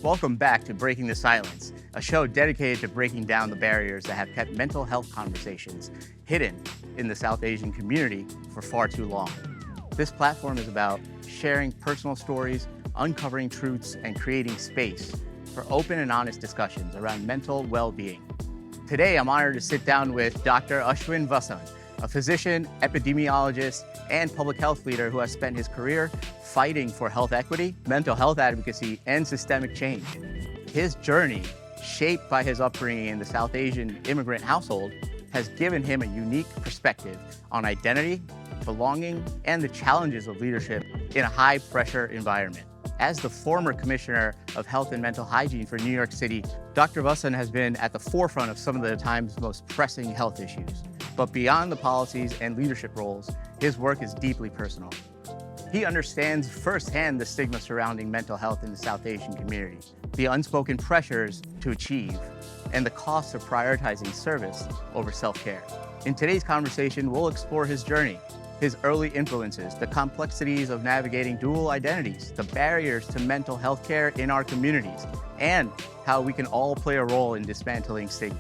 Welcome back to Breaking the Silence, a show dedicated to breaking down the barriers that have kept mental health conversations hidden in the South Asian community for far too long. This platform is about sharing personal stories, uncovering truths, and creating space for open and honest discussions around mental well-being. Today, I'm honored to sit down with Dr. Ashwin Vasan, a physician, epidemiologist, and public health leader who has spent his career fighting for health equity, mental health advocacy, and systemic change. His journey, shaped by his upbringing in the South Asian immigrant household, has given him a unique perspective on identity, belonging, and the challenges of leadership in a high-pressure environment. As the former Commissioner of Health and Mental Hygiene for New York City, Dr. Vasan has been at the forefront of some of the time's most pressing health issues. But beyond the policies and leadership roles, his work is deeply personal. He understands firsthand the stigma surrounding mental health in the South Asian community, the unspoken pressures to achieve, and the costs of prioritizing service over self-care. In today's conversation, we'll explore his journey, his early influences, the complexities of navigating dual identities, the barriers to mental health care in our communities, and how we can all play a role in dismantling stigma.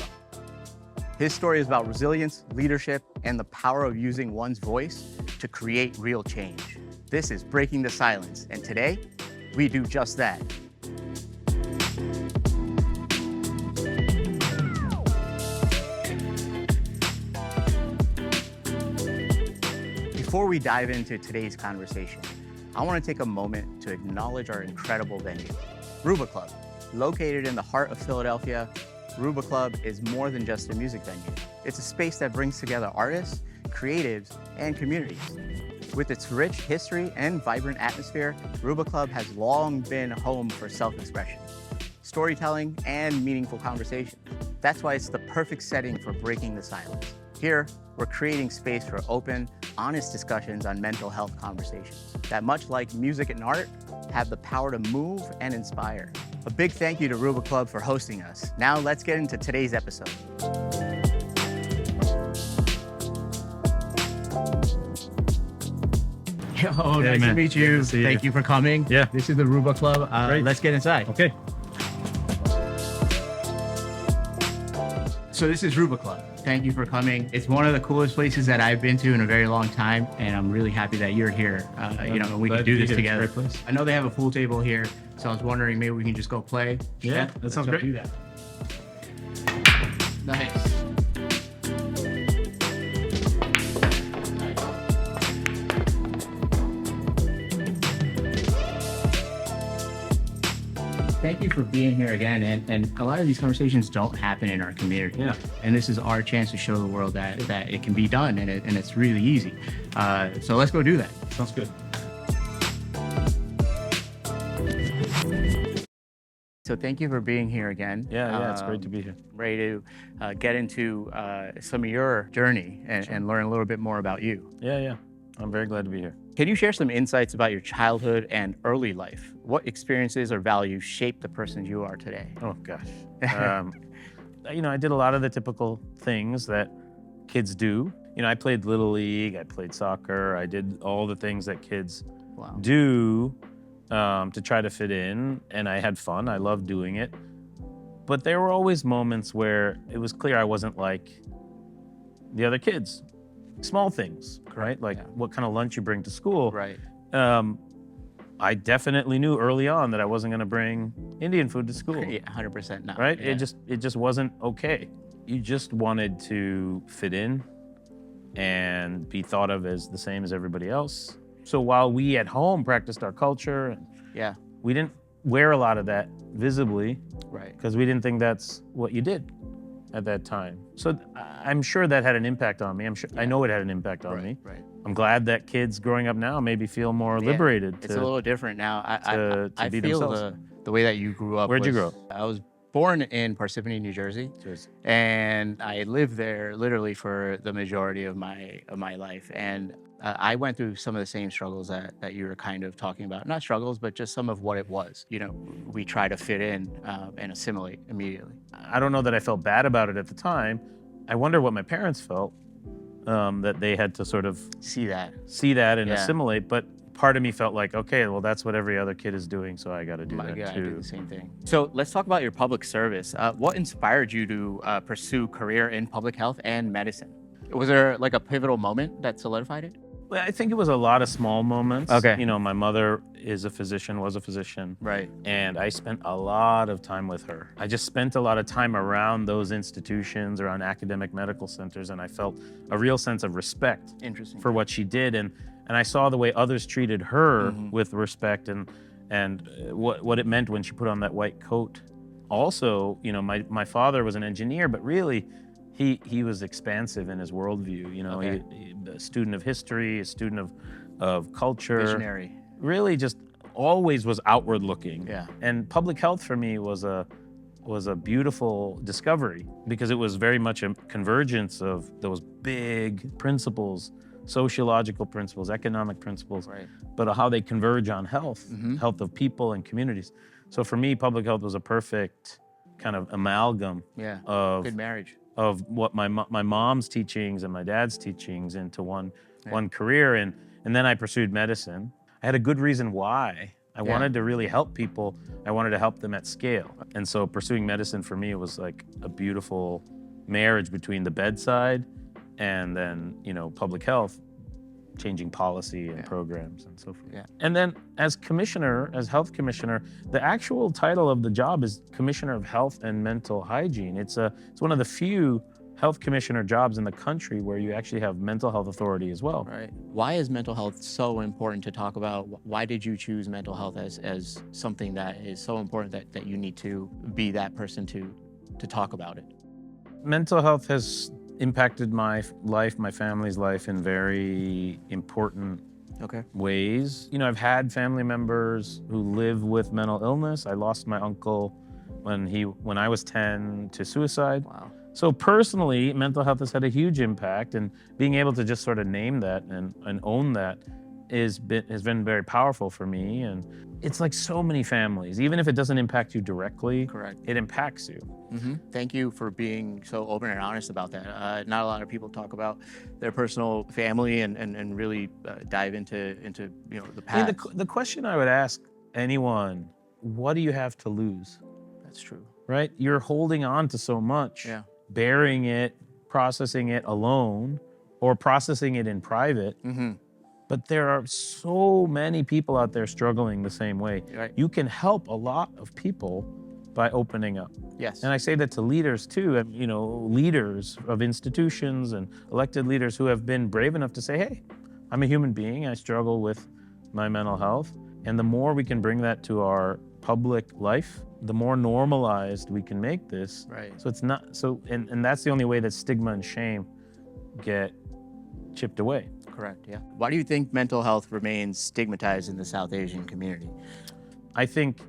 His story is about resilience, leadership, and the power of using one's voice to create real change. This is Breaking the Silence, and today, we do just that. Before we dive into today's conversation, I want to take a moment to acknowledge our incredible venue, Ruba Club. Located in the heart of Philadelphia, Ruba Club is more than just a music venue. It's a space that brings together artists, creatives, and communities. With its rich history and vibrant atmosphere, Ruba Club has long been home for self-expression, storytelling, and meaningful conversations. That's why it's the perfect setting for breaking the silence. Here, we're creating space for open, honest discussions on mental health conversations that, much like music and art, have the power to move and inspire. A big thank you to Ruba Club for hosting us. Now let's get into today's episode. Yo, nice to meet you. Thank you for coming. Yeah. This is the Ruba Club. Let's get inside. Okay. So this is Ruba Club. Thank you for coming. It's one of the coolest places that I've been to in a very long time, and I'm really happy that you're here. And we can do this together. I know they have a pool table here, so I was wondering maybe we can just go play. Yeah, that sounds great. Do that. Nice. Thank you for being here again. And a lot of these conversations don't happen in our community. Yeah. And this is our chance to show the world that it can be done, and it's really easy. So let's go do that. Sounds good. So thank you for being here again. Yeah, it's great to be here. Ready to get into some of your journey and learn a little bit more about you. Yeah. I'm very glad to be here. Can you share some insights about your childhood and early life? What experiences or values shaped the person you are today? Oh, gosh. I did a lot of the typical things that kids do. I played Little League, I played soccer, I did all the things that kids do to try to fit in, and I had fun. I loved doing it. But there were always moments where it was clear I wasn't like the other kids. Small things, right? Like what kind of lunch you bring to school. Right. I definitely knew early on that I wasn't going to bring Indian food to school. Yeah, 100% not. Right? Yeah. It just wasn't okay. You just wanted to fit in and be thought of as the same as everybody else. So while we at home practiced our culture, we didn't wear a lot of that visibly, right? Because we didn't think that's what you did at that time. So I'm sure that had an impact on me. I know it had an impact on me. Right. I'm glad that kids growing up now maybe feel more liberated. It's a little different now. I be feel themselves. the way that you grew up. Where'd you grow up? I was born in Parsippany, New Jersey, and I lived there literally for the majority of my life. And I went through some of the same struggles that you were kind of talking about. Not struggles, but just some of what it was. We try to fit in and assimilate immediately. I don't know that I felt bad about it at the time. I wonder what my parents felt, that they had to sort of see that and assimilate. But part of me felt like, okay, well, that's what every other kid is doing, so I got to do that I too. do the same thing. So let's talk about your public service. What inspired you to pursue career in public health and medicine? Was there like a pivotal moment that solidified it? Well, I think it was a lot of small moments. Okay. You know, my mother was a physician. Right. And I spent a lot of time with her. I just spent a lot of time around those institutions, around academic medical centers, and I felt a real sense of respect for what she did. And I saw the way others treated her with respect and what it meant when she put on that white coat. Also, you know, my father was an engineer, but really, he was expansive in his worldview. You know, he a student of history, a student of culture. Visionary. Really just always was outward looking. Yeah. And public health for me was a beautiful discovery because it was very much a convergence of those big principles, sociological principles, economic principles, but how they converge on health, health of people and communities. So for me, public health was a perfect kind of amalgam of good marriage of what my mom's teachings and my dad's teachings into one career. And then I pursued medicine. I had a good reason why. I wanted to really help people. I wanted to help them at scale. And so pursuing medicine for me was like a beautiful marriage between the bedside and then, you know, public health, changing policy and programs and so forth. Yeah. And then as health commissioner, the actual title of the job is Commissioner of Health and Mental Hygiene. It's one of the few health commissioner jobs in the country where you actually have mental health authority as well. Right. Why is mental health so important to talk about? Why did you choose mental health as something that is so important that you need to be that person to talk about it? Mental health has impacted my life, my family's life in very important ways. You know, I've had family members who live with mental illness. I lost my uncle when I was 10 to suicide. Wow. So personally, mental health has had a huge impact, and being able to just sort of name that and own that has been very powerful for me. And it's like so many families, even if it doesn't impact you directly, it impacts you. Thank you for being so open and honest about that. Not a lot of people talk about their personal family and really dive into you know, the past. I mean, the question I would ask anyone, what do you have to lose? That's true. Right? You're holding on to so much, bearing it, processing it alone, or processing it in private. But there are so many people out there struggling the same way. You can help a lot of people by opening up. Yes. And I say that to leaders too, you know, leaders of institutions and elected leaders who have been brave enough to say, hey, I'm a human being, I struggle with my mental health. And the more we can bring that to our public life, the more normalized we can make this. So it's not, and that's the only way that stigma and shame get chipped away. Correct, yeah. Why do you think mental health remains stigmatized in the South Asian community? I think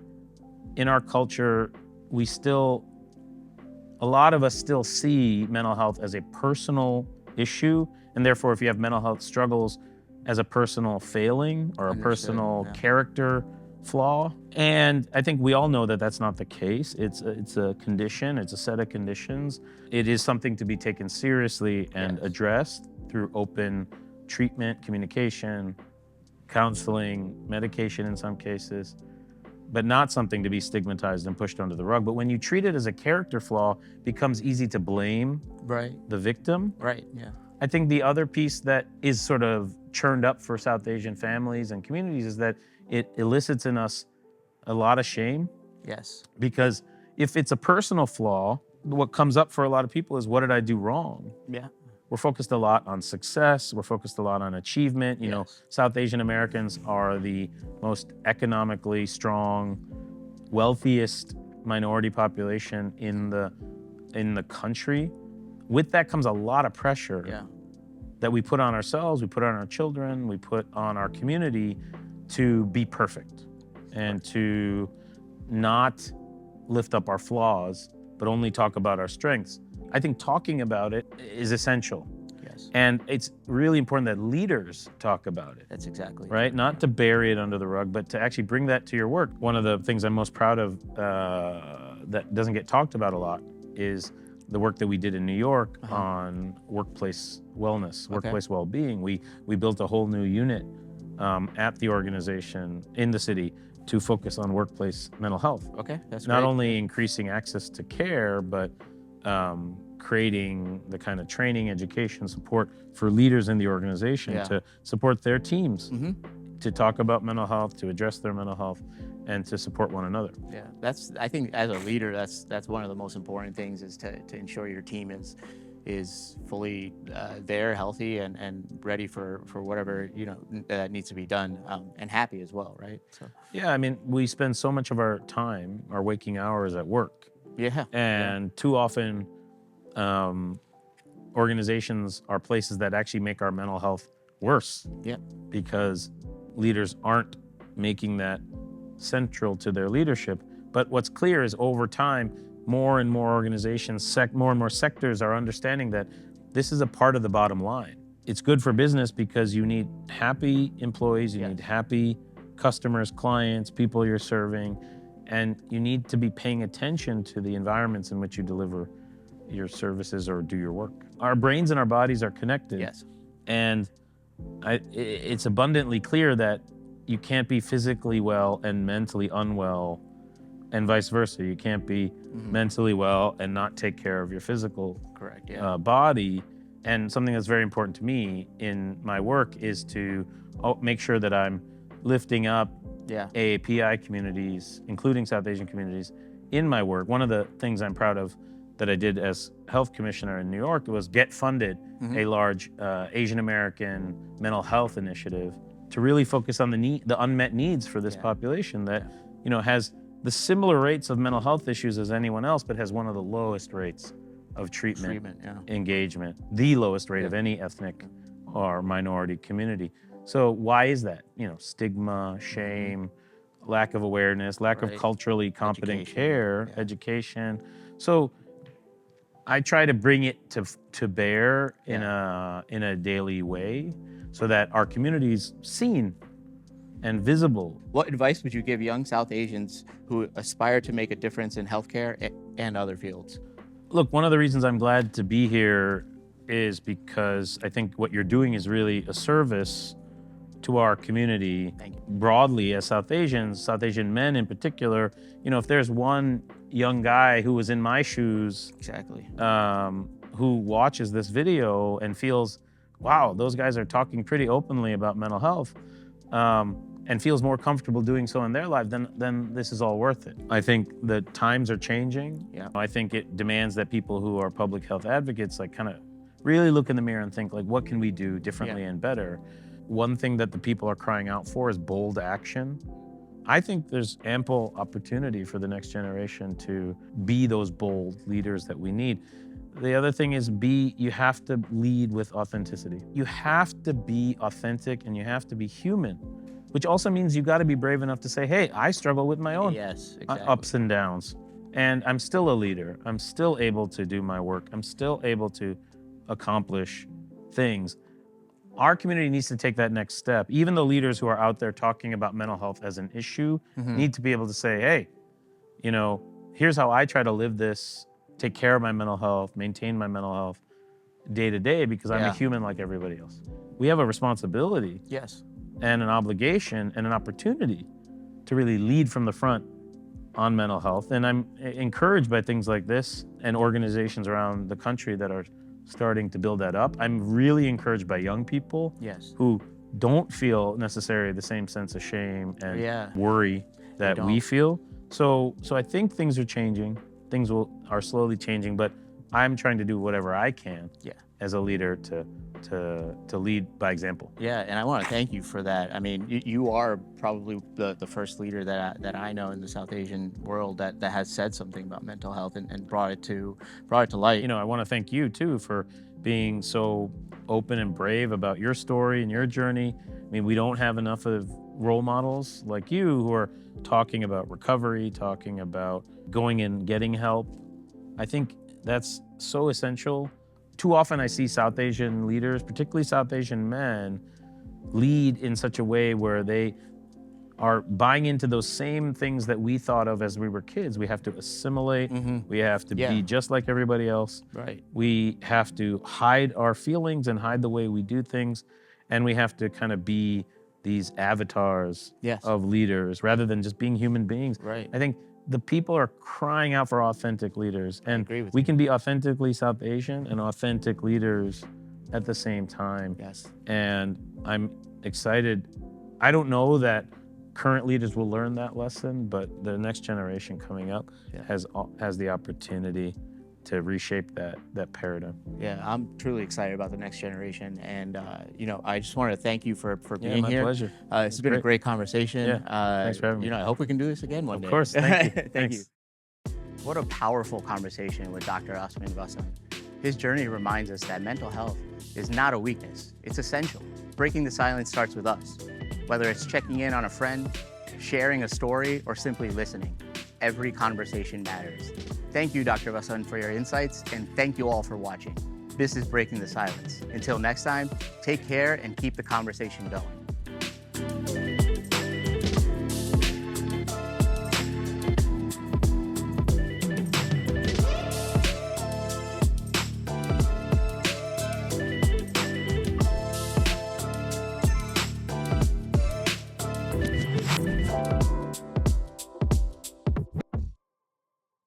in our culture, a lot of us still see mental health as a personal issue, and therefore if you have mental health struggles as a personal failing or a personal character flaw. And I think we all know that that's not the case. It's a condition, it's a set of conditions. It is something to be taken seriously and addressed through open treatment, communication, counseling, medication in some cases, but not something to be stigmatized and pushed under the rug. But when you treat it as a character flaw, it becomes easy to blame the victim. I think the other piece that is sort of churned up for South Asian families and communities is that it elicits in us a lot of shame. Because if it's a personal flaw, what comes up for a lot of people is, what did I do wrong? We're focused a lot on success. We're focused a lot on achievement. You know, South Asian Americans are the most economically strong, wealthiest minority population in the country. With that comes a lot of pressure that we put on ourselves, we put on our children, we put on our community to be perfect and to not lift up our flaws, but only talk about our strengths. I think talking about it is essential. And it's really important that leaders talk about it. That's exactly right. Not to bury it under the rug, but to actually bring that to your work. One of the things I'm most proud of that doesn't get talked about a lot is the work that we did in New York on workplace wellness, workplace well-being. We built a whole new unit at the organization in the city to focus on workplace mental health. Okay, that's Not great. only increasing access to care, but creating the kind of training, education, support for leaders in the organization to support their teams, to talk about mental health, to address their mental health, and to support one another. Yeah, I think as a leader, that's one of the most important things, is to ensure your team is fully there, healthy, and ready for whatever that needs to be done, and happy as well, right? So Yeah, I mean, we spend so much of our time, our waking hours at work. yeah, And too often, organizations are places that actually make our mental health worse. yeah, Because leaders aren't making that central to their leadership. But what's clear is over time, more and more organizations, more and more sectors are understanding that this is a part of the bottom line. It's good for business because you need happy employees, you need happy customers, clients, people you're serving, and you need to be paying attention to the environments in which you deliver your services or do your work. Our brains and our bodies are connected. yes, And it's abundantly clear that you can't be physically well and mentally unwell, and vice versa. You can't be mentally well and not take care of your physical correct, yeah, body. And something that's very important to me in my work is to make sure that I'm lifting up AAPI communities, including South Asian communities, in my work. One of the things I'm proud of that I did as health commissioner in New York was get funded a large Asian American mental health initiative to really focus on the unmet needs for this population that has the similar rates of mental health issues as anyone else, but has one of the lowest rates of treatment engagement, the lowest rate of any ethnic or minority community. So why is that? Stigma, shame, lack of awareness, lack of culturally competent care, education. So I try to bring it to bear in a daily way so that our community's seen and visible. What advice would you give young South Asians who aspire to make a difference in healthcare and other fields? Look, one of the reasons I'm glad to be here is because I think what you're doing is really a service to our community broadly as South Asians, South Asian men in particular. If there's one young guy who was in my shoes, who watches this video and feels, wow, those guys are talking pretty openly about mental health, and feels more comfortable doing so in their life, then this is all worth it. I think the times are changing. I think it demands that people who are public health advocates kind of really look in the mirror and think, what can we do differently and better? One thing that the people are crying out for is bold action. I think there's ample opportunity for the next generation to be those bold leaders that we need. The other thing is you have to lead with authenticity. You have to be authentic and you have to be human, which also means you got to be brave enough to say, hey, I struggle with my own ups and downs. And I'm still a leader. I'm still able to do my work. I'm still able to accomplish things. Our community needs to take that next step. Even the leaders who are out there talking about mental health as an issue need to be able to say, hey, here's how I try to live this, take care of my mental health, maintain my mental health day to day, because I'm a human like everybody else. We have a responsibility and an obligation and an opportunity to really lead from the front on mental health. And I'm encouraged by things like this and organizations around the country that are starting to build that up. I'm really encouraged by young people who don't feel necessarily the same sense of shame and worry that we feel. So I think things are changing. Things are slowly changing, but I'm trying to do whatever I can as a leader to lead by example. Yeah, and I want to thank you for that. I mean, you are probably the first leader that I know in the South Asian world that has said something about mental health and brought it to light. I want to thank you too for being so open and brave about your story and your journey. I mean, we don't have enough of role models like you who are talking about recovery, talking about going and getting help. I think that's so essential. Too often I see South Asian leaders, particularly South Asian men, lead in such a way where they are buying into those same things that we thought of as we were kids. We have to assimilate. We have to be just like everybody else. We have to hide our feelings and hide the way we do things. And we have to kind of be these avatars Yes. of leaders rather than just being human beings. Right. I think the people are crying out for authentic leaders, and agree with we you. can be authentically South Asian and authentic leaders at the same time. Yes. And I'm excited. I don't know that current leaders will learn that lesson, but the next generation coming up has the opportunity to reshape that paradigm. Yeah, I'm truly excited about the next generation, and I just wanted to thank you for being my here. pleasure. This has been a great conversation. Yeah, thanks for having me. I hope we can do this again one day. Of course, thank you. Thank Thanks. you. What a powerful conversation with Dr. Ashwin Vasan. His journey reminds us that mental health is not a weakness; it's essential. Breaking the silence starts with us. Whether it's checking in on a friend, sharing a story, or simply listening, every conversation matters. Thank you, Dr. Vasan, for your insights, and thank you all for watching. This is Breaking the Silence. Until next time, take care and keep the conversation going.